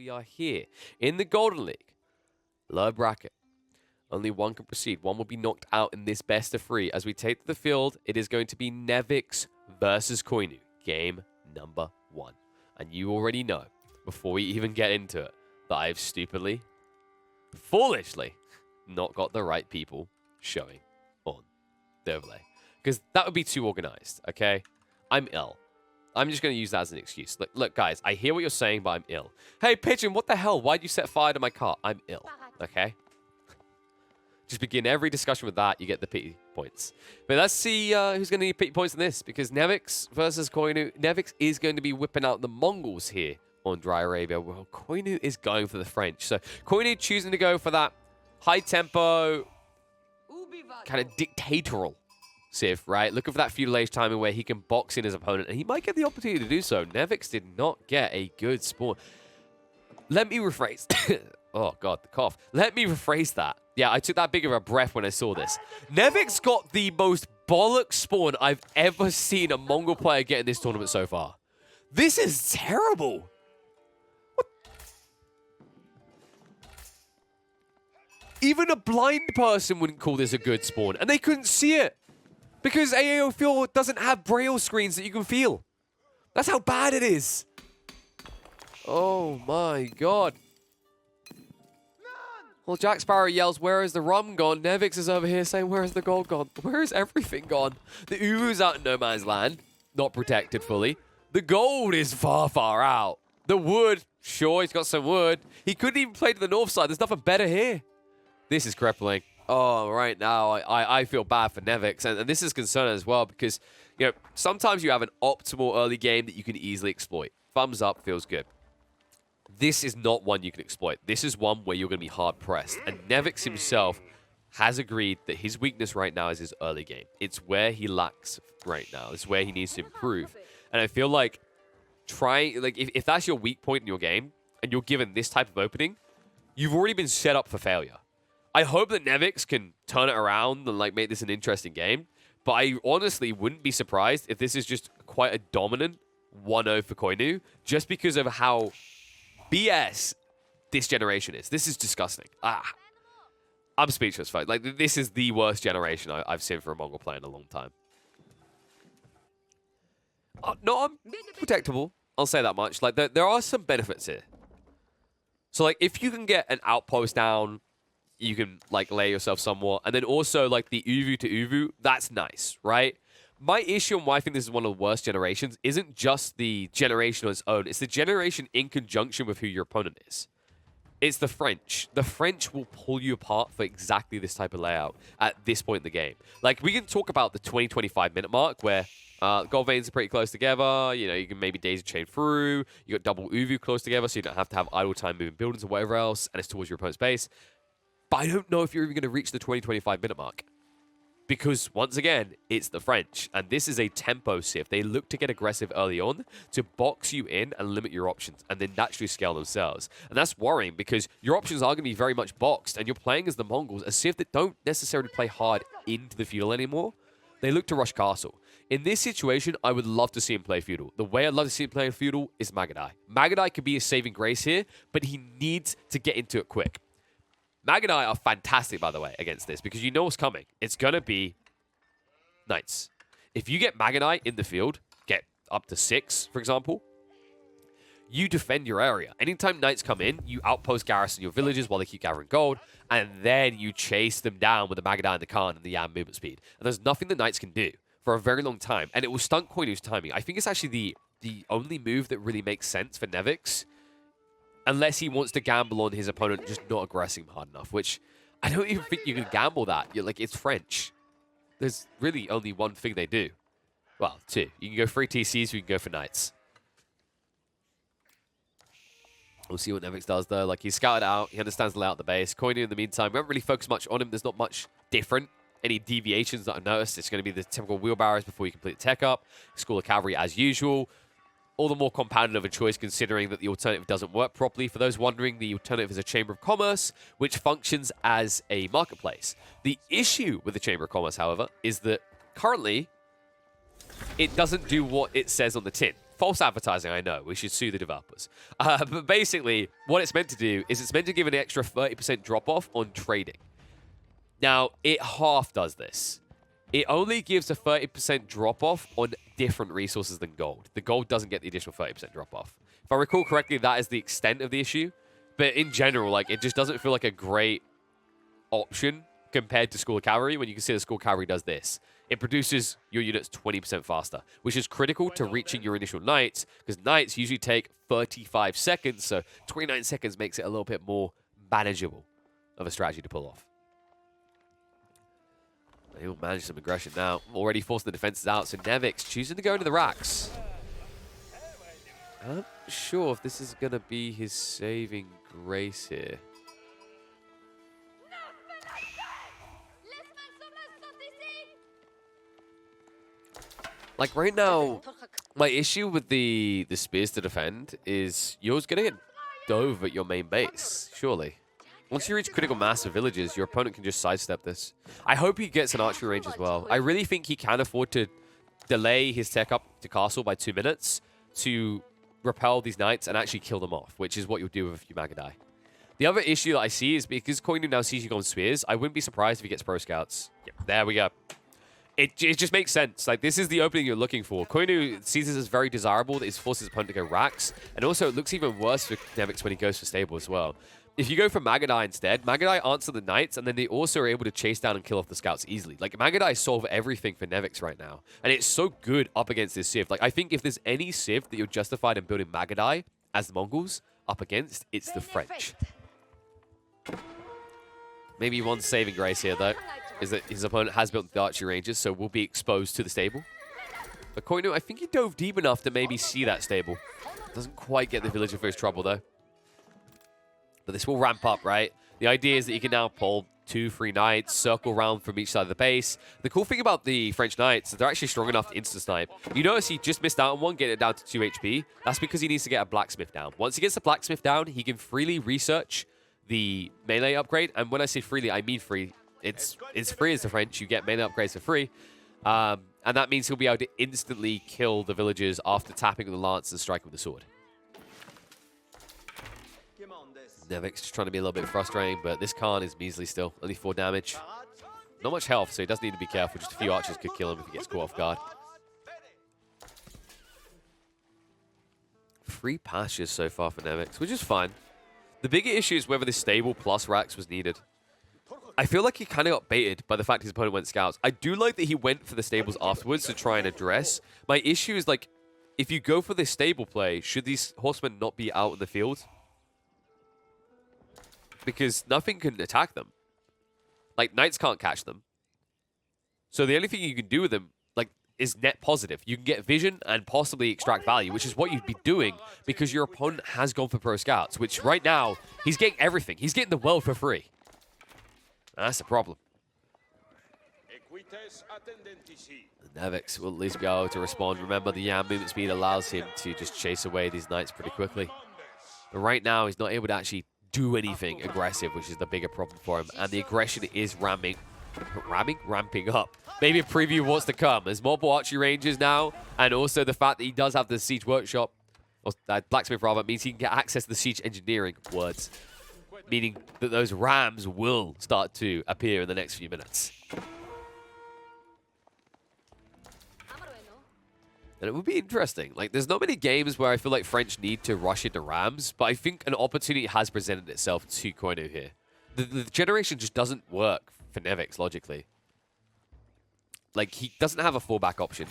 we are here in the Golden League. Lower bracket. Only one can proceed. One will be knocked out in this best of 3. As we take to the field, it is going to be Nevix versus Coinnu. Game number 1. And you already know, before we even get into it, that I've stupidly, foolishly, not got the right people showing on the overlay. Because that would be too organized, okay? I'm ill. I'm just going to use that as an excuse. Look, guys, I hear what you're saying, but I'm ill. Hey, Pigeon, what the hell? Why'd you set fire to my car? I'm ill, okay? Just begin every discussion with that, you get the pity points. But let's see who's going to need pity points in this, because Nevix versus Coinnu. Nevix is going to be whipping out the Mongols here on Dry Arabia. Well, Coinnu is going for the French. So Coinnu choosing to go for that high tempo, kind of dictatorial Civ, right? Looking for that feudal age timing where he can box in his opponent, and he might get the opportunity to do so. Nevix did not get a good spawn. Let me rephrase. Oh, God, the cough. Let me rephrase that. Yeah, I took that big of a breath when I saw this. Nevix got the most bollock spawn I've ever seen a Mongol player get in this tournament so far. This is terrible. What? Even a blind person wouldn't call this a good spawn, and they couldn't see it. Because AAO Fuel doesn't have braille screens that you can feel. That's how bad it is. Oh my God. Well, Jack Sparrow yells, "Where is the rum gone?" Nevix is over here saying, "Where is the gold gone? Where is everything gone?" The Uvu's out in no man's land, not protected fully. The gold is far, far out. The wood, sure, he's got some wood. He couldn't even play to the north side. There's nothing better here. This is crippling. Oh, right now, I feel bad for Nevix. And this is concerning as well because, you know, sometimes you have an optimal early game that you can easily exploit. Thumbs up, feels good. This is not one you can exploit. This is one where you're going to be hard-pressed. And Nevix himself has agreed that his weakness right now is his early game. It's where he lacks right now. It's where he needs to improve. And I feel like if that's your weak point in your game and you're given this type of opening, you've already been set up for failure. I hope that Nevix can turn it around and make this an interesting game. But I honestly wouldn't be surprised if this is just quite a dominant 1-0 for Coinnu just because of how BS this generation is. This is disgusting. I'm speechless, folks. This is the worst generation I've seen for a Mongol player in a long time. No, I'm protectable. I'll say that much. There are some benefits here. So, if you can get an outpost down, you can, lay yourself somewhat. And then also, the Uvu to Uvu, that's nice, right? My issue and why I think this is one of the worst generations isn't just the generation on its own. It's the generation in conjunction with who your opponent is. It's the French. The French will pull you apart for exactly this type of layout at this point in the game. We can talk about the 20-25 minute mark where gold veins are pretty close together. You know, you can maybe daisy chain through. You got double Uvu close together, so you don't have to have idle time moving buildings or whatever else, and it's towards your opponent's base. But I don't know if you're even going to reach the 20-25 minute mark. Because, once again, it's the French. And this is a tempo Civ. They look to get aggressive early on to box you in and limit your options. And then naturally scale themselves. And that's worrying because your options are going to be very much boxed. And you're playing as the Mongols, a Civ that don't necessarily play hard into the feudal anymore. They look to rush castle. In this situation, I would love to see him play feudal. The way I'd love to see him play feudal is Magadai. Magadai could be a saving grace here, but he needs to get into it quick. Magadai are fantastic, by the way, against this, because you know what's coming. It's going to be Knights. If you get Magadai in the field, get up to 6, for example, you defend your area. Anytime Knights come in, you outpost garrison your villages while they keep gathering gold, and then you chase them down with the Magadai and the Khan and the Yam movement speed. And there's nothing the Knights can do for a very long time, and it will stunt Coinnu's timing. I think it's actually the only move that really makes sense for Nevix, unless he wants to gamble on his opponent just not aggressing hard enough, which I don't even think you can gamble that. It's French. There's really only one thing they do. Well, 2. You can go 3 TCs, or you can go for Knights. We'll see what Nevix does, though. He's scouted out. He understands the layout of the base. Coinnu, in the meantime, we haven't really focused much on him. There's not much different. Any deviations that I've noticed, it's going to be the typical wheelbarrows before you complete the tech up. School of Cavalry as usual. All the more compounded of a choice considering that the alternative doesn't work properly. For those wondering, the alternative is a Chamber of Commerce, which functions as a marketplace. The issue with the Chamber of Commerce, however, is that currently it doesn't do what it says on the tin. false advertising, I know. We should sue the developers. But basically, what it's meant to do is it's meant to give an extra 30% drop-off on trading. Now, it half does this. It only gives a 30% drop-off on different resources than gold. The gold doesn't get the additional 30% drop-off. If I recall correctly, that is the extent of the issue. But in general, like, it just doesn't feel like a great option compared to School of Cavalry when you consider School of Cavalry does this. It produces your units 20% faster, which is critical to reaching your initial knights, because knights usually take 35 seconds, so 29 seconds makes it a little bit more manageable of a strategy to pull off. He'll manage some aggression now. Already forcing the defenses out, so Nevix choosing to go into the racks. I'm not sure if this is going to be his saving grace here. Like, right now, my issue with the spears to defend is you're going to get dove at your main base, surely. Once you reach critical mass of villages, your opponent can just sidestep this. I hope he gets an archery range as well. I really think he can afford to delay his tech up to castle by 2 minutes to repel these knights and actually kill them off, which is what you'll do with a few Magadai. The other issue that I see is because Coinnu now sees you go on spears, I wouldn't be surprised if he gets pro scouts. Yep, there we go. It just makes sense. Like, this is the opening you're looking for. Coinnu sees this as very desirable that it forces his opponent to go racks, and also it looks even worse for Nevix when he goes for stable as well. If you go for Magadai instead, Magadai answer the knights, and then they also are able to chase down and kill off the scouts easily. Like, Magadai solve everything for Nevix right now, and it's so good up against this Civ. Like, I think if there's any Civ that you're justified in building Magadai as the Mongols up against, it's the French. Maybe one saving grace here, though, is that his opponent has built the archery ranges, so will be exposed to the stable. But Coinnu, I think he dove deep enough to maybe see that stable. Doesn't quite get the villager for his trouble, though. But this will ramp up, right? The idea is that you can now pull 2-3 knights, circle around from each side of the base. The cool thing about the French knights is they're actually strong enough to insta-snipe. You notice he just missed out on one, getting it down to 2 HP. That's because he needs to get a blacksmith down. Once he gets the blacksmith down, he can freely research the melee upgrade. And when I say freely, I mean free. It's free as the French. You get melee upgrades for free. And that means he'll be able to instantly kill the villagers after tapping with the lance and striking with the sword. Nevix just trying to be a little bit frustrating, but this Khan is measly still. Only 4 damage. Not much health, so he does need to be careful. Just a few archers could kill him if he gets caught off guard. 3 pastures so far for Nevix, which is fine. The bigger issue is whether this stable plus racks was needed. I feel like he kind of got baited by the fact his opponent went scouts. I do like that he went for the stables afterwards to try and address. My issue is, like, if you go for this stable play, should these horsemen not be out in the field? Because nothing can attack them. Like, knights can't catch them. So the only thing you can do with them, like, is net positive. You can get vision and possibly extract value, which is what you'd be doing because your opponent has gone for pro scouts, which right now, he's getting everything. He's getting the world for free. That's the problem. Nevix will at least be able to respond. Remember, the Yam movement speed allows him to just chase away these knights pretty quickly. But right now, he's not able to actually do anything aggressive, which is the bigger problem for him. And the aggression is ramping up. Maybe a preview of what's to come. There's multiple archery ranges now, and also the fact that he does have the siege workshop, or blacksmith rather, means he can get access to the siege engineering words, meaning that those rams will start to appear in the next few minutes. And it would be interesting. Like, there's not many games where I feel like French need to rush into rams, but I think an opportunity has presented itself to Coinnu here. The generation just doesn't work for Nevix, logically. Like, he doesn't have a fallback option.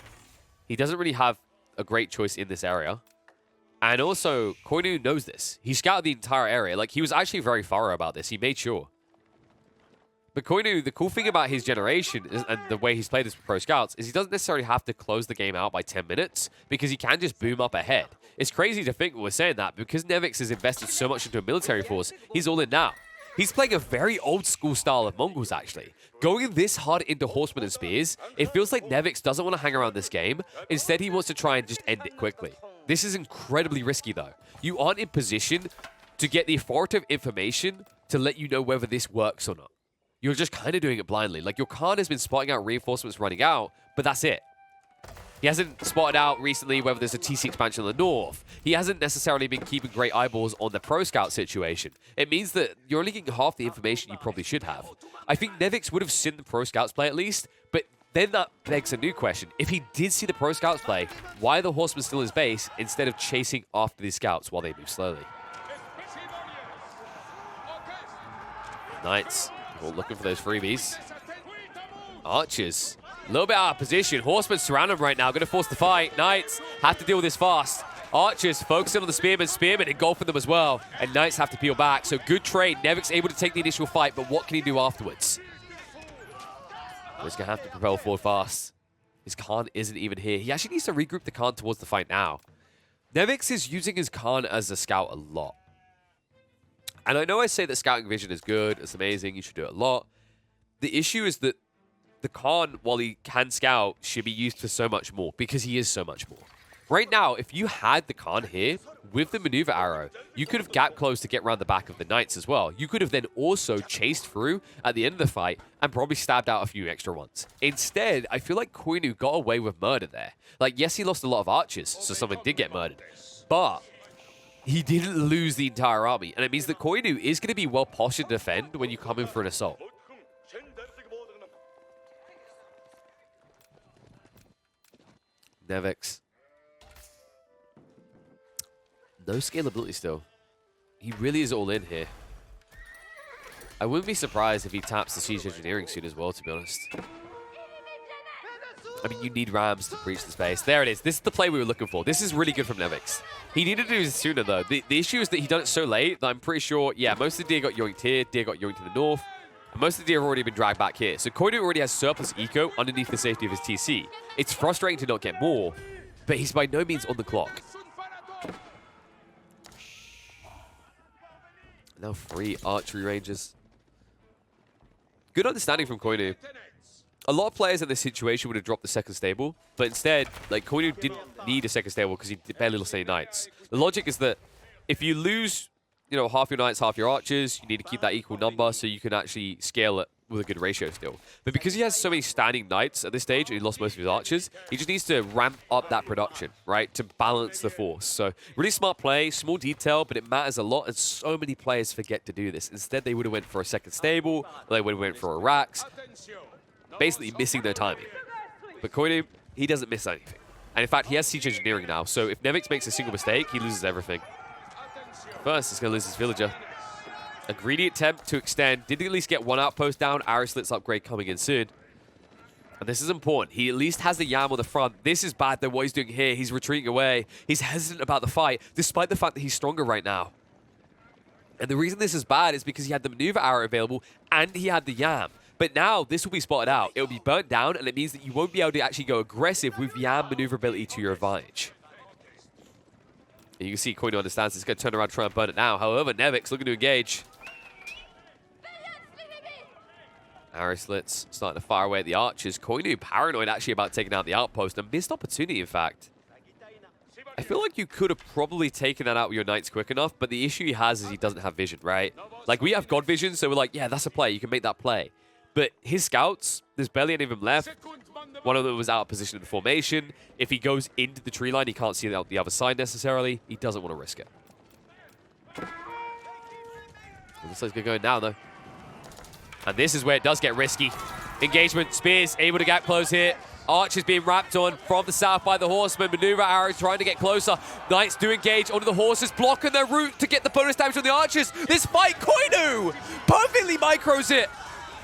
He doesn't really have a great choice in this area. And also, Coinnu knows this. He scouted the entire area. Like, he was actually very thorough about this. He made sure. But Coinnu, the cool thing about his generation and the way he's played this with pro scouts is he doesn't necessarily have to close the game out by 10 minutes because he can just boom up ahead. It's crazy to think we're saying that because Nevix has invested so much into a military force, he's all in now. He's playing a very old school style of Mongols, actually. Going this hard into horsemen and spears, it feels like Nevix doesn't want to hang around this game. Instead, he wants to try and just end it quickly. This is incredibly risky, though. You aren't in position to get the authoritative information to let you know whether this works or not. You're just kind of doing it blindly. Like, your Khan has been spotting out reinforcements running out, but that's it. He hasn't spotted out recently whether there's a TC expansion in the north. He hasn't necessarily been keeping great eyeballs on the pro scout situation. It means that you're only getting half the information you probably should have. I think Nevix would have seen the pro scouts play at least, but then that begs a new question. If he did see the pro scouts play, why are the horsemen still in his base instead of chasing after these scouts while they move slowly? Knights, all looking for those freebies. Archers, a little bit out of position. Horsemen surround him right now, going to force the fight. Knights have to deal with this fast. Archers focusing on the spearmen. Spearmen engulfing them as well. And Knights have to peel back. So good trade. Nevix able to take the initial fight, but what can he do afterwards? He's going to have to propel forward fast. His Khan isn't even here. He actually needs to regroup the Khan towards the fight now. Nevix is using his Khan as a scout a lot. And I know I say that scouting vision is good, it's amazing, you should do it a lot. The issue is that the Khan, while he can scout, should be used for so much more, because he is so much more. Right now, if you had the Khan here, with the maneuver arrow, you could have gap closed to get around the back of the Knights as well. You could have then also chased through at the end of the fight and probably stabbed out a few extra ones. Instead, I feel like Coinnu got away with murder there. Like, yes, he lost a lot of archers, so someone did get murdered. But he didn't lose the entire army, and it means that Coinnu is going to be well postured to defend when you come in for an assault. Nevix. No scalability still. He really is all in here. I wouldn't be surprised if he taps the siege engineering soon as well, to be honest. I mean, you need rams to breach the space. There it is. This is the play we were looking for. This is really good from Nevix. He needed to do this sooner, though. The issue is that he done it so late that I'm pretty sure, yeah, most of the deer got yoinked here, deer got yoinked to the north, and most of the deer have already been dragged back here. So Coinnu already has surplus eco underneath the safety of his TC. It's frustrating to not get more, but he's by no means on the clock. Now 3 archery ranges. Good understanding from Coinnu. A lot of players in this situation would have dropped the second stable, but instead, like, Coinnu didn't need a second stable because he barely lost any knights. The logic is that if you lose, you know, half your knights, half your archers, you need to keep that equal number so you can actually scale it with a good ratio still. But because he has so many standing knights at this stage and he lost most of his archers, he just needs to ramp up that production, right, to balance the force. So really smart play, small detail, but it matters a lot, and so many players forget to do this. Instead, they would have went for a second stable, they would have went for a Rax, basically missing their timing. But Coinnu, he doesn't miss anything. And in fact, he has siege engineering now, so if Nevix makes a single mistake, he loses everything. First, he's going to lose his villager. A greedy attempt to extend. Did at least get one outpost down. Arislit's upgrade coming in soon. And this is important. He at least has the Yam on the front. This is bad, though, what he's doing here. He's retreating away. He's hesitant about the fight, despite the fact that he's stronger right now. And the reason this is bad is because he had the maneuver arrow available and he had the Yam. But now this will be spotted out. It will be burnt down, and it means that you won't be able to actually go aggressive with Yam maneuverability to your advantage. And you can see Coinnu understands he's going to turn around and try and burn it now. However, Nevix looking to engage. Arislit's starting to fire away at the archers. Coinnu paranoid actually about taking out the outpost. A missed opportunity, in fact. I feel like you could have probably taken that out with your knights quick enough, but the issue he has is he doesn't have vision, right? Like, we have God vision, so we're like, yeah, that's a play. You can make that play. But his scouts, there's barely any of them left. One of them was out of position in the formation. If he goes into the tree line, he can't see out the other side necessarily. He doesn't want to risk it. It looks like it's going now, though. And this is where it does get risky. Engagement, Spears able to get close here. Archers being wrapped on from the south by the horsemen. Maneuver arrows trying to get closer. Knights do engage onto the horses, blocking their route to get the bonus damage on the archers. This fight, Coinnu perfectly micros it.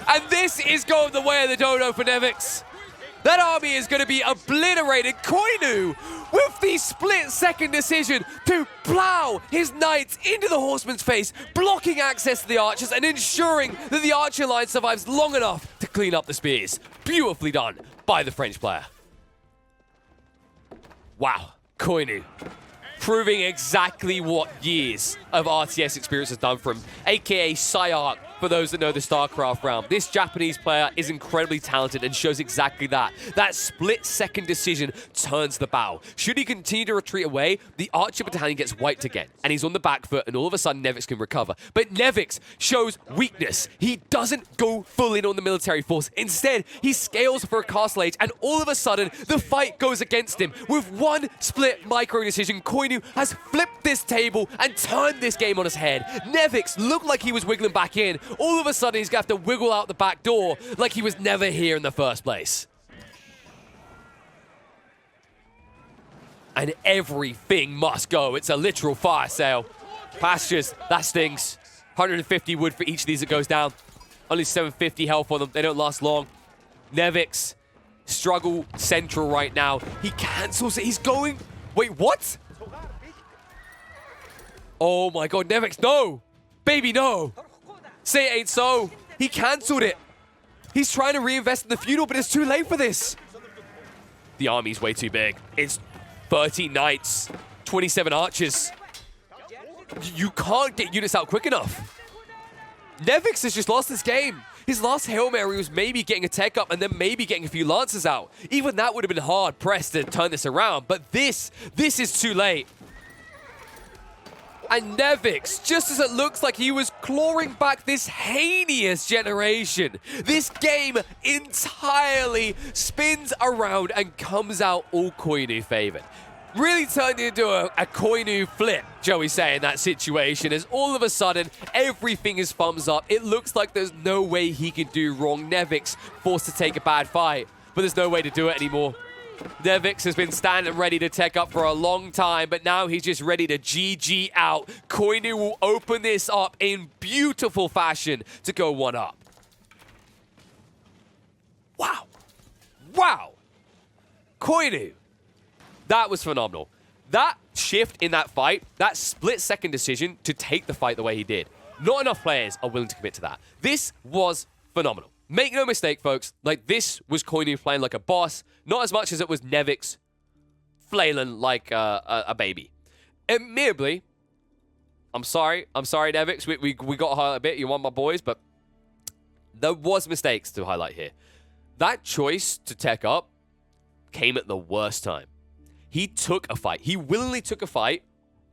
And this is going the way of the dodo for Nevix. That army is going to be obliterated. Coinnu with the split-second decision to plow his knights into the horseman's face, blocking access to the archers and ensuring that the archer line survives long enough to clean up the spears. Beautifully done by the French player. Wow, Coinnu proving exactly what years of RTS experience has done for him, aka Psyarch for those that know the Starcraft realm. This Japanese player is incredibly talented and shows exactly that. That split-second decision turns the battle. Should he continue to retreat away, the Archer Battalion gets wiped again, and he's on the back foot, and all of a sudden Nevix can recover. But Nevix shows weakness. He doesn't go full in on the military force. Instead, he scales for a castle age, and all of a sudden, the fight goes against him. With one split micro decision, Coinnu has flipped this table and turned this game on his head. Nevix looked like he was wiggling back in. All of a sudden, he's going to have to wiggle out the back door like he was never here in the first place. And everything must go. It's a literal fire sale. Pastures, that stings. 150 wood for each of these that goes down. Only 750 health on them. They don't last long. Nevix, struggle central right now. He cancels it. He's going... Wait, what? Oh my god, Nevix, no! Baby, no! Say it ain't so. He cancelled it. He's trying to reinvest in the feudal, but it's too late for this. The army's way too big. It's 30 knights, 27 archers. You can't get units out quick enough. Nevix has just lost this game. His last Hail Mary was maybe getting a tech up and then maybe getting a few lancers out. Even that would have been hard pressed to turn this around, but this is too late. And Nevix, just as it looks like he was clawing back this heinous generation, this game entirely spins around and comes out all Coinnu favored. Really turned into a Coinnu flip, Joey say, in that situation, as all of a sudden, everything is thumbs up. It looks like there's no way he can do wrong. Nevix forced to take a bad fight, but there's no way to do it anymore. Nevix has been standing ready to tech up for a long time, but now he's just ready to GG out. Coinnu will open this up in beautiful fashion to go one up. Wow. Wow. Coinnu. That was phenomenal. That shift in that fight, that split-second decision to take the fight the way he did. Not enough players are willing to commit to that. This was phenomenal. Make no mistake, folks. Like, this was Coinnu playing like a boss, not as much as it was Nevix flailing like a baby. Admittedly, I'm sorry, Nevix. We got to highlight a bit. You're one of my boys, but there was mistakes to highlight here. That choice to tech up came at the worst time. He took a fight. He willingly took a fight,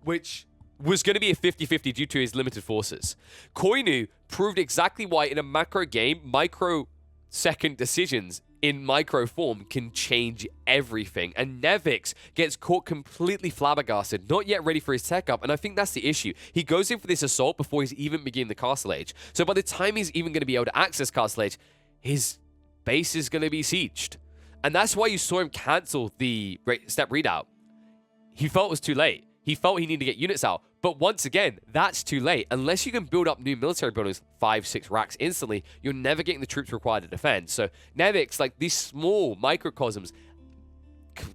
which was going to be a 50-50 due to his limited forces. Coinnu proved exactly why in a macro game, micro-second decisions in micro form can change everything. And Nevix gets caught completely flabbergasted, not yet ready for his tech up. And I think that's the issue. He goes in for this assault before he's even beginning the castle age. So by the time he's even going to be able to access castle age, his base is going to be sieged. And that's why you saw him cancel the step readout. He felt it was too late. He felt he needed to get units out. But once again, that's too late. Unless you can build up new military buildings 5-6 racks instantly, you're never getting the troops required to defend. So Nevix, like these small microcosms,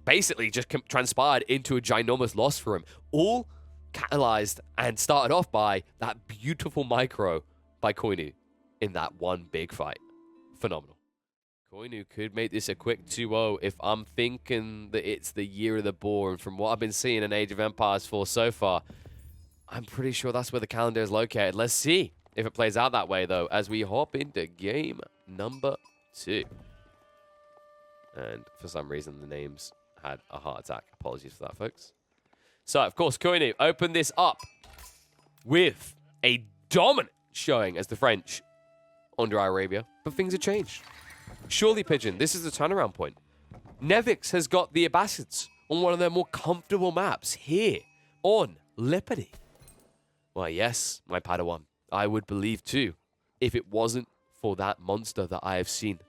basically just transpired into a ginormous loss for him. All catalyzed and started off by that beautiful micro by Coinnu in that one big fight. Phenomenal. Coinnu could make this a quick 2-0 if I'm thinking that it's the year of the boar. And from what I've been seeing in Age of Empires 4 so far, I'm pretty sure that's where the calendar is located. Let's see if it plays out that way, though, as we hop into game number 2. And for some reason, the names had a heart attack. Apologies for that, folks. So, of course, Coinnu opened this up with a dominant showing as the French under Arabia. But things have changed. Surely, Pigeon, this is the turnaround point. Nevix has got the Abbasids on one of their more comfortable maps here on Lipperty. Why, yes, my Padawan, I would believe too, if it wasn't for that monster that I have seen.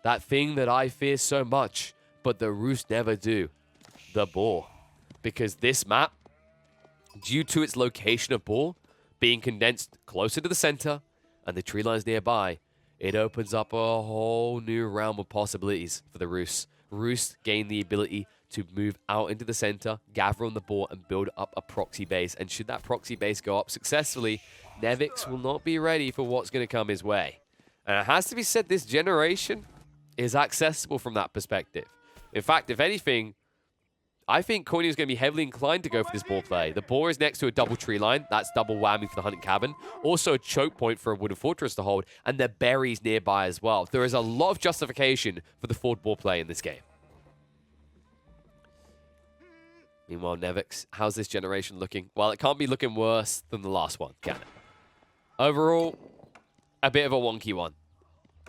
That thing that I fear so much, but the Rus never do. The boar. Because this map, due to its location of boar, being condensed closer to the center, and the tree lines nearby, it opens up a whole new realm of possibilities for the Rus. Rus gain the ability to move out into the center, gather on the board, and build up a proxy base. And should that proxy base go up successfully, Nevix will not be ready for what's going to come his way. And it has to be said, this generation is accessible from that perspective. In fact, if anything, I think Coinnu is going to be heavily inclined to go for this ball play. The ball is next to a double tree line. That's double whammy for the hunting cabin. Also a choke point for a wooden fortress to hold, and the berries nearby as well. There is a lot of justification for the forward ball play in this game. Meanwhile, Nevix, how's this generation looking? Well, it can't be looking worse than the last one, can it? Overall, a bit of a wonky one.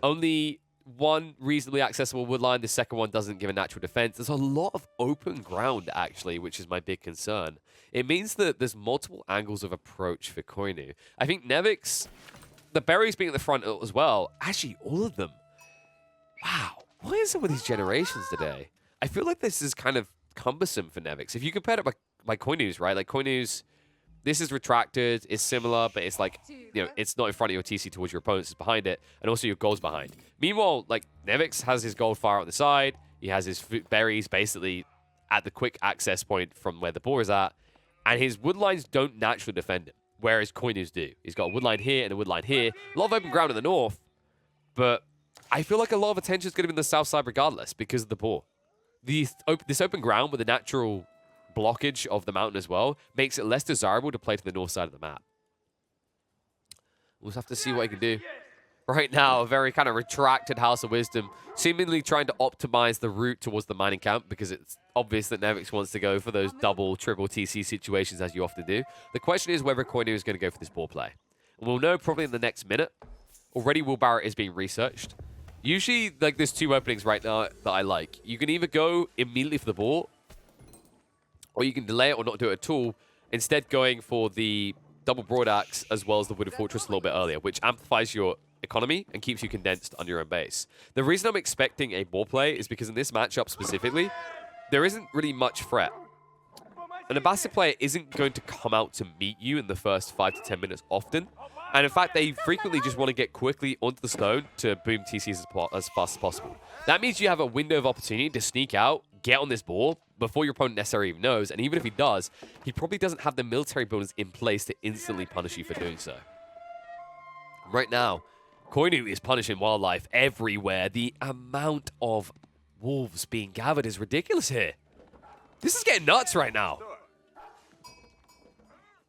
Only one reasonably accessible wood line. The second one doesn't give a natural defense. There's a lot of open ground, actually, which is my big concern. It means that there's multiple angles of approach for Coinnu. I think Nevix, the berries being at the front as well, actually, all of them. Wow. What is it with these generations today? I feel like this is kind of cumbersome for Nevix. If you compare it by Coinnu's, right? Like Coinnu's, this is retracted, it's similar, but it's like, you know, it's not in front of your TC towards your opponents, it's behind it, and also your gold's behind. Meanwhile, like, Nevix has his gold fire on the side, he has his berries basically at the quick access point from where the boar is at, and his wood lines don't naturally defend him, whereas Coinnu's do. He's got a wood line here and a wood line here, a lot of open ground in the north, but I feel like a lot of attention is going to be on the south side regardless because of the boar. This open ground with the natural blockage of the mountain as well makes it less desirable to play to the north side of the map. We'll just have to see what he can do. Right now, a very kind of retracted House of Wisdom, seemingly trying to optimize the route towards the mining camp because it's obvious that Nevix wants to go for those double, triple TC situations as you often do. The question is whether Coinnu is going to go for this ball play. And we'll know probably in the next minute. Already, Will Barrett is being researched. Usually, like, there's two openings right now that I like. You can either go immediately for the ball, or you can delay it or not do it at all, instead going for the double broad axe as well as the wooden fortress a little bit earlier, which amplifies your economy and keeps you condensed on your own base. The reason I'm expecting a ball play is because in this matchup specifically, there isn't really much threat. An ambassador player isn't going to come out to meet you in the first 5 to 10 minutes often. And in fact, they frequently just want to get quickly onto the stone to boom TCs as fast as possible. That means you have a window of opportunity to sneak out, get on this ball before your opponent necessarily even knows. And even if he does, he probably doesn't have the military buildings in place to instantly punish you for doing so. Right now, Coinnu is punishing wildlife everywhere. The amount of wolves being gathered is ridiculous here. This is getting nuts right now.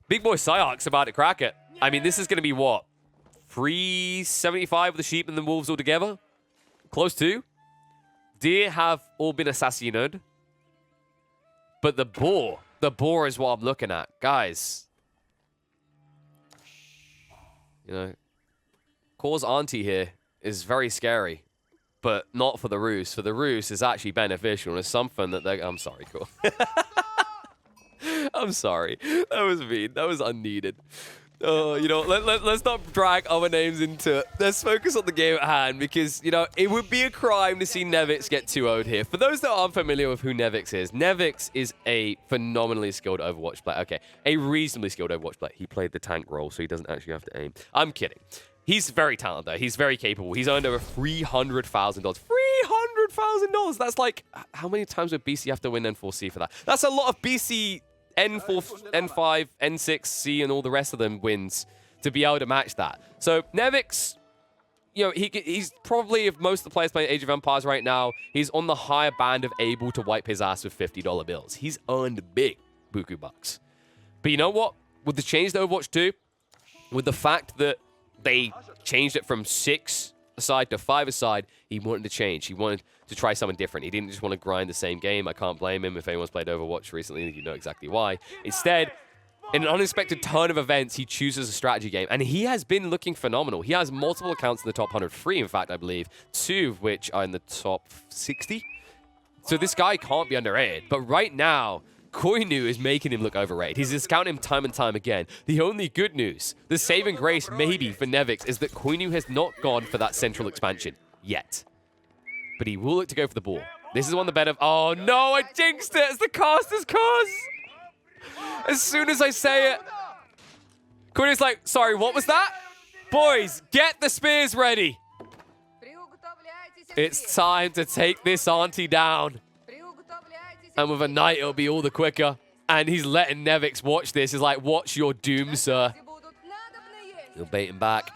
Big boy Psyarch's about to crack it. I mean, this is going to be what? 375 of the sheep and the wolves all together? Close to. Deer have all been assassinated. But the boar is what I'm looking at. Guys. You know, Core's auntie here is very scary. But not for the ruse. For the ruse is actually beneficial. And it's something that they're... I'm sorry, Core. I'm sorry. That was mean. That was unneeded. You know, let's not drag other names into it. Let's focus on the game at hand because, you know, it would be a crime to see Nevix get 2-0'd here. For those that aren't familiar with who Nevix is a phenomenally skilled Overwatch player. Okay, a reasonably skilled Overwatch player. He played the tank role, so he doesn't actually have to aim. I'm kidding. He's very talented, though. He's very capable. He's earned over $300,000. $300,000! That's like, how many times would BC have to win N4C for that? That's a lot of BC... N4, N5, N6, C, and all the rest of them wins to be able to match that. So Nevix, you know, he's probably, if most of the players playing Age of Empires right now, he's on the higher band of able to wipe his ass with $50 bills. He's earned big buku bucks. But you know what? With the change to Overwatch 2, with the fact that they changed it from 6 aside to 5 aside, he wanted to change. He wanted to try something different. He didn't just want to grind the same game. I can't blame him. If anyone's played Overwatch recently, you know exactly why. Instead, in an unexpected turn of events, he chooses a strategy game. And he has been looking phenomenal. He has multiple accounts in the top 103, in fact, I believe. 2 of which are in the top 60. So this guy can't be underrated. But right now, Coinnu is making him look overrated. He's discounting him time and time again. The only good news, the saving grace maybe for Nevix, is that Coinnu has not gone for that central expansion yet. But he will look to go for the ball. This is one of the better... Oh, no, I jinxed it. It's the caster's curse. As soon as I say it, Coinnu's like, sorry, what was that? Boys, get the spears ready. It's time to take this auntie down. And with a knight, it'll be all the quicker. And he's letting Nevix watch this. He's like, watch your doom, sir. He'll bait him back.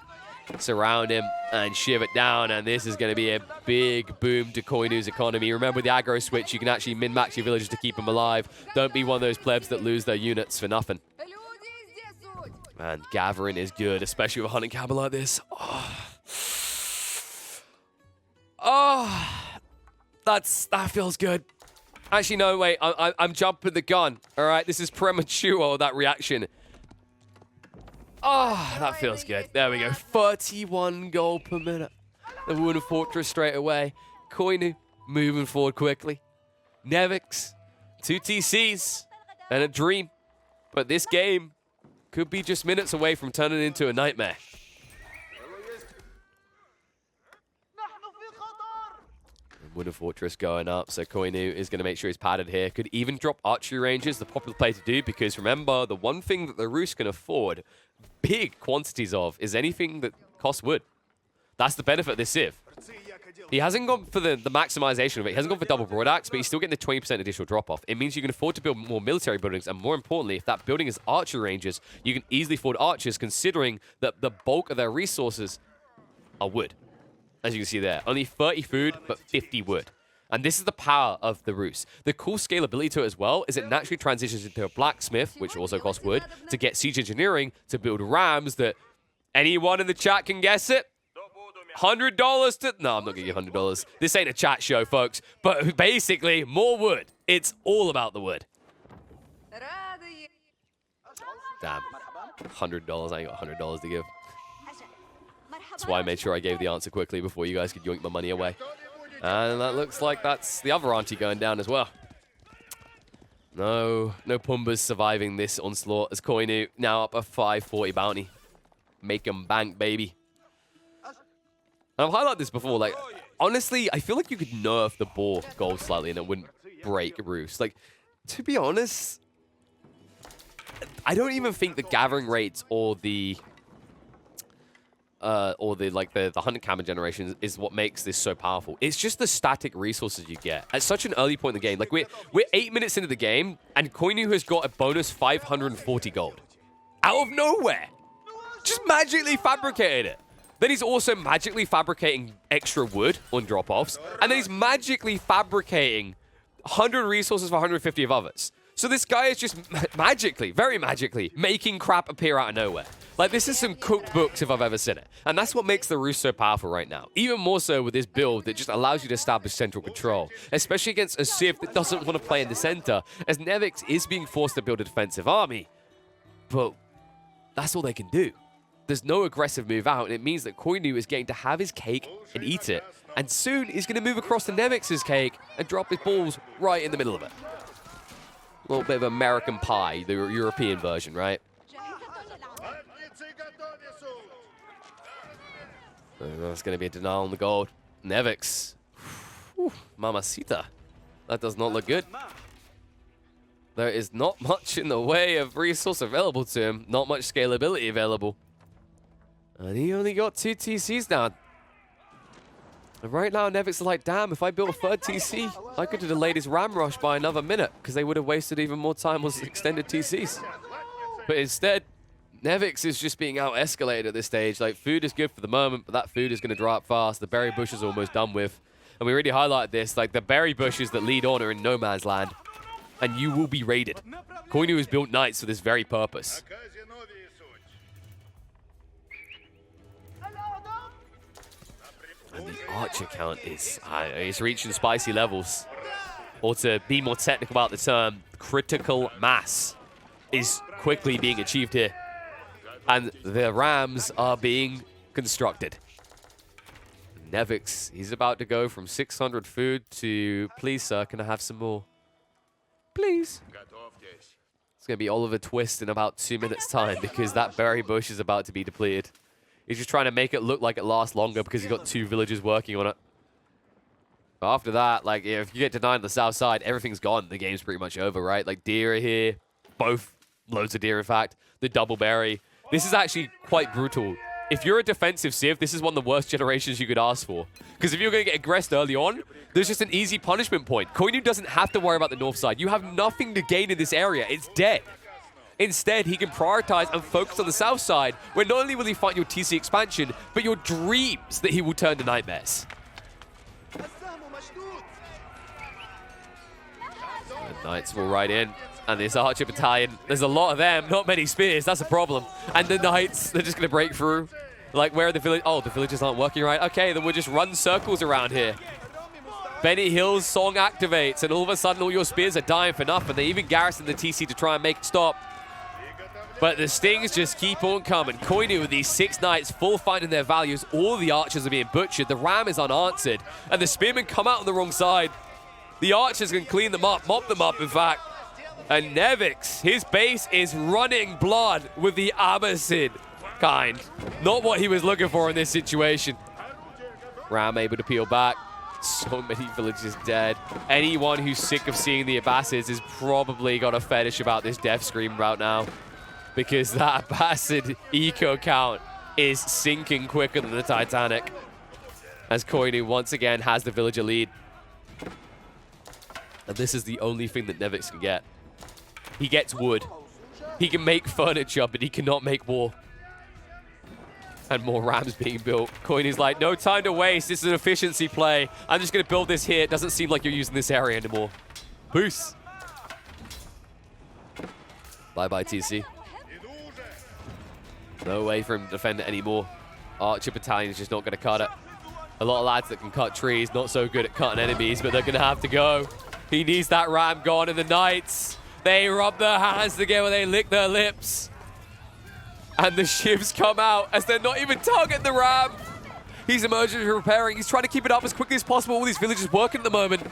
surround him and shiv it down, and this is going to be a big boom to Coinnu's economy. Remember, with the aggro switch, you can actually min-max your villagers to keep them alive. Don't be one of those plebs that lose their units for nothing. Man, gathering is good, especially with a hunting cabin like this. That feels good. Actually, no, wait, I'm jumping the gun. All right, this is premature, that reaction. That feels good. There we go. 31 gold per minute. The Wooden Fortress straight away. Coinnu moving forward quickly. Nevix, 2 TCs, and a dream. But this game could be just minutes away from turning into a nightmare. Wooden Fortress going up, so Coinnu is going to make sure he's padded here. Could even drop archery ranges, the popular play to do, because remember, the one thing that the Rus can afford big quantities of is anything that costs wood. That's the benefit of this Civ. He hasn't gone for the maximization of it. He hasn't gone for double broad axe, but he's still getting the 20% additional drop-off. It means you can afford to build more military buildings, and more importantly, if that building is archery ranges, you can easily afford archers, considering that the bulk of their resources are wood. As you can see there, only 30 food, but 50 wood. And this is the power of the Rus. The cool scalability to it as well is it naturally transitions into a blacksmith, which also costs wood, to get siege engineering, to build rams that anyone in the chat can guess it. $100 to... No, I'm not going to give $100. This ain't a chat show, folks. But basically, more wood. It's all about the wood. Damn. $100. I ain't got $100 to give. That's why I made sure I gave the answer quickly before you guys could yoink my money away. And that looks like that's the other auntie going down as well. No Pumbas surviving this onslaught as Coinnu now up a 540 bounty. Make 'em bank, baby. And I've highlighted this before, like, honestly, I feel like you could nerf the boar gold slightly and it wouldn't break Rus. Like, to be honest, I don't even think the gathering rates or the hunting cabin generation is what makes this so powerful. It's just the static resources you get at such an early point in the game. Like, we're 8 minutes into the game, and Coinnu has got a bonus 540 gold. Out of nowhere. Just magically fabricated it. Then he's also magically fabricating extra wood on drop-offs, and then he's magically fabricating 100 resources for 150 of others. So this guy is just magically, very magically, making crap appear out of nowhere. Like, this is some cooked books if I've ever seen it. And that's what makes the Rus so powerful right now. Even more so with this build that just allows you to establish central control. Especially against a Civ that doesn't want to play in the center, as Nevix is being forced to build a defensive army. But that's all they can do. There's no aggressive move out, and it means that Coinnu is getting to have his cake and eat it. And soon he's going to move across to Nevix's cake and drop his balls right in the middle of it. A little bit of American Pie, the European version, right? That's going to be a denial on the gold. Nevix. Whew, mamacita. That does not look good. There is not much in the way of resource available to him. Not much scalability available. And he only got 2 TCs now. And right now, Nevix is like, damn, if I built a third TC, I could have delayed his ram rush by another minute, because they would have wasted even more time on extended TCs. But instead, Nevix is just being out-escalated at this stage. Like, food is good for the moment, but that food is going to dry up fast. The berry bush is almost done with. And we already highlighted this. Like, the berry bushes that lead on are in no man's land. And you will be raided. Coinnu has built knights for this very purpose. And the archer count is it's reaching spicy levels. Or to be more technical about the term, critical mass is quickly being achieved here. And the rams are being constructed. Nevix, he's about to go from 600 food to, please sir, can I have some more? Please. It's going to be Oliver Twist in about 2 minutes time because that berry bush is about to be depleted. He's just trying to make it look like it lasts longer because he's got 2 villagers working on it. But after that, like, if you get denied on the south side, everything's gone. The game's pretty much over, right? Like, deer are here. Both loads of deer, in fact. The double berry. This is actually quite brutal. If you're a defensive Civ, this is one of the worst generations you could ask for. Because if you're going to get aggressed early on, there's just an easy punishment point. Coinnu doesn't have to worry about the north side. You have nothing to gain in this area. It's dead. Instead, he can prioritize and focus on the south side, where not only will he find your TC expansion, but your dreams that he will turn to nightmares. The Knights will ride in. And this Archer battalion, there's a lot of them, not many spears, that's a problem. And the Knights, they're just going to break through. Like, where are the villagers? Oh, the villagers aren't working right. Okay, then we'll just run circles around here. Benny Hill's song activates, and all of a sudden all your spears are dying for nothing. They even garrison the TC to try and make it stop. But the stings just keep on coming. Coinnu with these 6 Knights full finding their values. All the archers are being butchered. The ram is unanswered. And the spearmen come out on the wrong side. The archers can clean them up, mop them up, in fact. And Nevix, his base is running blood with the Abbasid kind. Not what he was looking for in this situation. Ram able to peel back. So many villages dead. Anyone who's sick of seeing the Abbasids has probably got a fetish about this death scream route now. Because that Abbasid eco count is sinking quicker than the Titanic. As Coinnu once again has the villager lead. And this is the only thing that Nevix can get. He gets wood. He can make furniture, but he cannot make war. And more rams being built. Coinnu's like, no time to waste. This is an efficiency play. I'm just going to build this here. It doesn't seem like you're using this area anymore. Peace. Bye-bye, TC. No way for him to defend it anymore. Archer battalion is just not going to cut it. A lot of lads that can cut trees, not so good at cutting enemies, but they're going to have to go. He needs that ram gone, and the Knights, they rub their hands together, they lick their lips. And the shivs come out as they're not even targeting the ram. He's emergency repairing. He's trying to keep it up as quickly as possible. All these villagers working at the moment.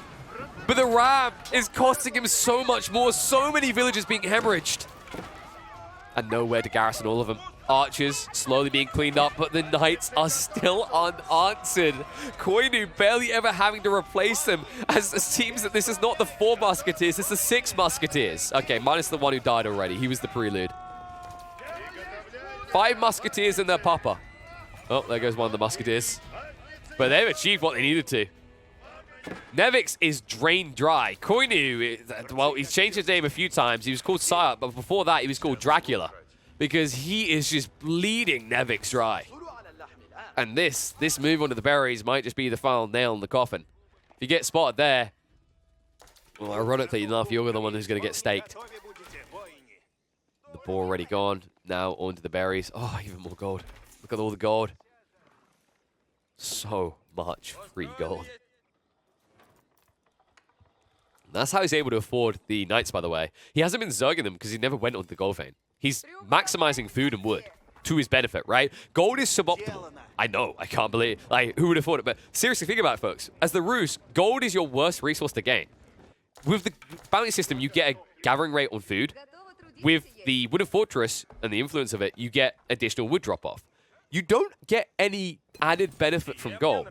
But the ram is costing him so much more. So many villagers being hemorrhaged. And nowhere to garrison all of them. Archers slowly being cleaned up, but the Knights are still unanswered. Coinnu barely ever having to replace them, as it seems that this is not the 4 Musketeers, it's the 6 Musketeers. Okay, minus the one who died already. He was the prelude. 5 Musketeers and their papa. Oh, there goes one of the Musketeers. But they've achieved what they needed to. Nevix is drained dry. Coinnu, well, he's changed his name a few times. He was called Syop, but before that, he was called Dracula. Because he is just bleeding Nevix dry. And this move onto the berries might just be the final nail in the coffin. If you get spotted there, well, ironically enough, you're the one who's going to get staked. The boar already gone. Now onto the berries. Oh, even more gold. Look at all the gold. So much free gold. That's how he's able to afford the Knights, by the way. He hasn't been zerging them because he never went onto the gold vein. He's maximizing food and wood to his benefit, right? Gold is suboptimal. I know, I can't believe, like, who would have thought it? But seriously, think about it, folks. As the Roos, gold is your worst resource to gain. With the bounty system, you get a gathering rate on food. With the Wooden Fortress and the influence of it, you get additional wood drop-off. You don't get any added benefit from gold.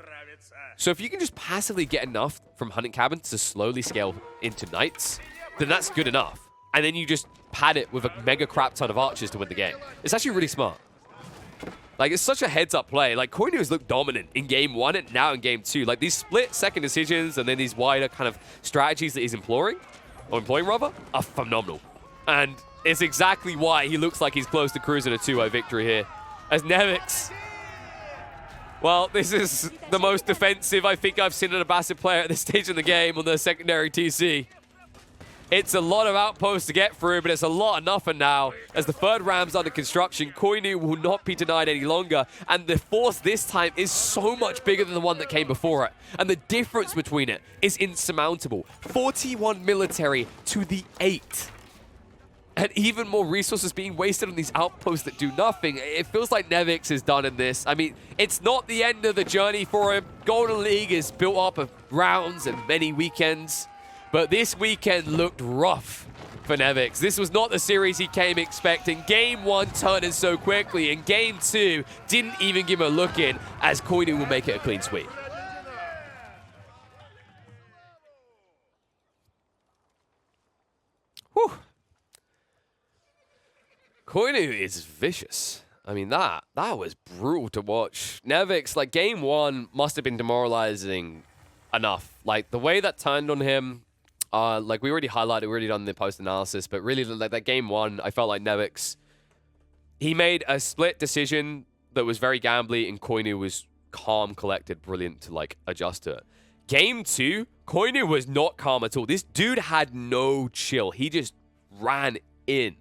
So if you can just passively get enough from hunting cabins to slowly scale into Knights, then that's good enough. And then you just pad it with a mega crap ton of archers to win the game. It's actually really smart. Like, it's such a heads-up play. Like, Coinnu has looked dominant in Game 1 and now in Game 2. Like, these split-second decisions and then these wider kind of strategies that he's employing rather, are phenomenal. And it's exactly why he looks like he's close to cruising a 2-0 victory here. As Nevix, well, this is the most defensive I think I've seen an Abbasid player at this stage in the game on the secondary TC. It's a lot of outposts to get through, but it's a lot of nothing now. As the 3rd ram's under construction, Coinnu will not be denied any longer. And the force this time is so much bigger than the one that came before it. And the difference between it is insurmountable. 41 military to the 8. And even more resources being wasted on these outposts that do nothing. It feels like Nevix is done in this. I mean, it's not the end of the journey for him. Golden League is built up of rounds and many weekends. But this weekend looked rough for Nevix. This was not the series he came expecting. Game 1 turned in so quickly, and Game 2 didn't even give him a look in, as Coinnu will make it a clean sweep. Whew. Coinnu is vicious. I mean, that was brutal to watch. Nevix, like, Game 1 must have been demoralizing enough. Like, the way that turned on him, Like we already highlighted, we already done the post analysis, but really like that game one, I felt like Nevix, he made a split decision that was very gambly, and Coinnu was calm, collected, brilliant to like adjust to it. Game two, Coinnu was not calm at all. This dude had no chill. He just ran in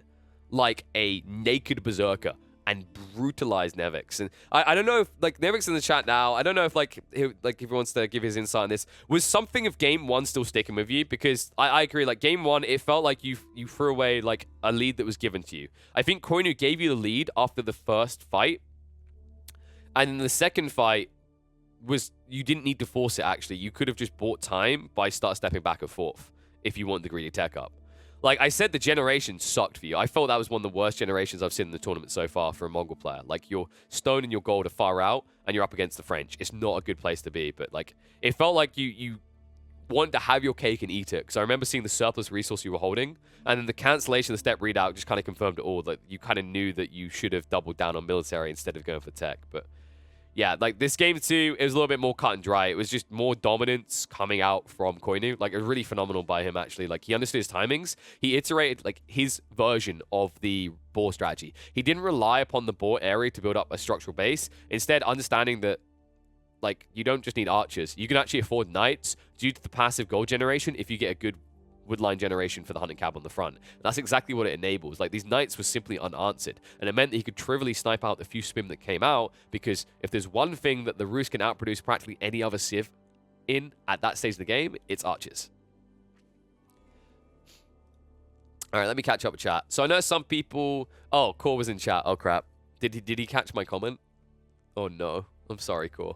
like a naked berserker and brutalized Nevix. And I don't know if like Nevix in the chat now, I don't know if like if he wants to give his insight on this. Was something of game one still sticking with you? Because I agree, like game one, it felt like you threw away like a lead that was given to you. I think Coinnu gave you the lead after the first fight. And in the second fight was you didn't need to force it actually. You could have just bought time by stepping back at fourth if you wanted the greedy tech up. Like I said, the generation sucked for you. I felt that was one of the worst generations I've seen in the tournament so far for a Mongol player. Like your stone and your gold are far out, and you're up against the French. It's not a good place to be. But like it felt like you wanted to have your cake and eat it. Because I remember seeing the surplus resource you were holding, and then the cancellation of the step readout just kind of confirmed it all. That you kind of knew that you should have doubled down on military instead of going for tech. But yeah, like this game two, it was a little bit more cut and dry. It was just more dominance coming out from Coinnu. Like, it was really phenomenal by him, actually. Like, he understood his timings. He iterated, like, his version of the boar strategy. He didn't rely upon the boar area to build up a structural base. Instead, understanding that, like, you don't just need archers. You can actually afford knights due to the passive gold generation if you get a good woodline generation for the hunting cab on the front. And that's exactly what it enables. Like, these knights were simply unanswered, and it meant that he could trivially snipe out the few spim that came out, because if there's one thing that the Roost can outproduce practically any other civ in at that stage of the game, it's archers. All right, let me catch up with chat. So I know some people... Oh, Core was in chat. Oh, crap. Did he catch my comment? Oh, no. I'm sorry, Core.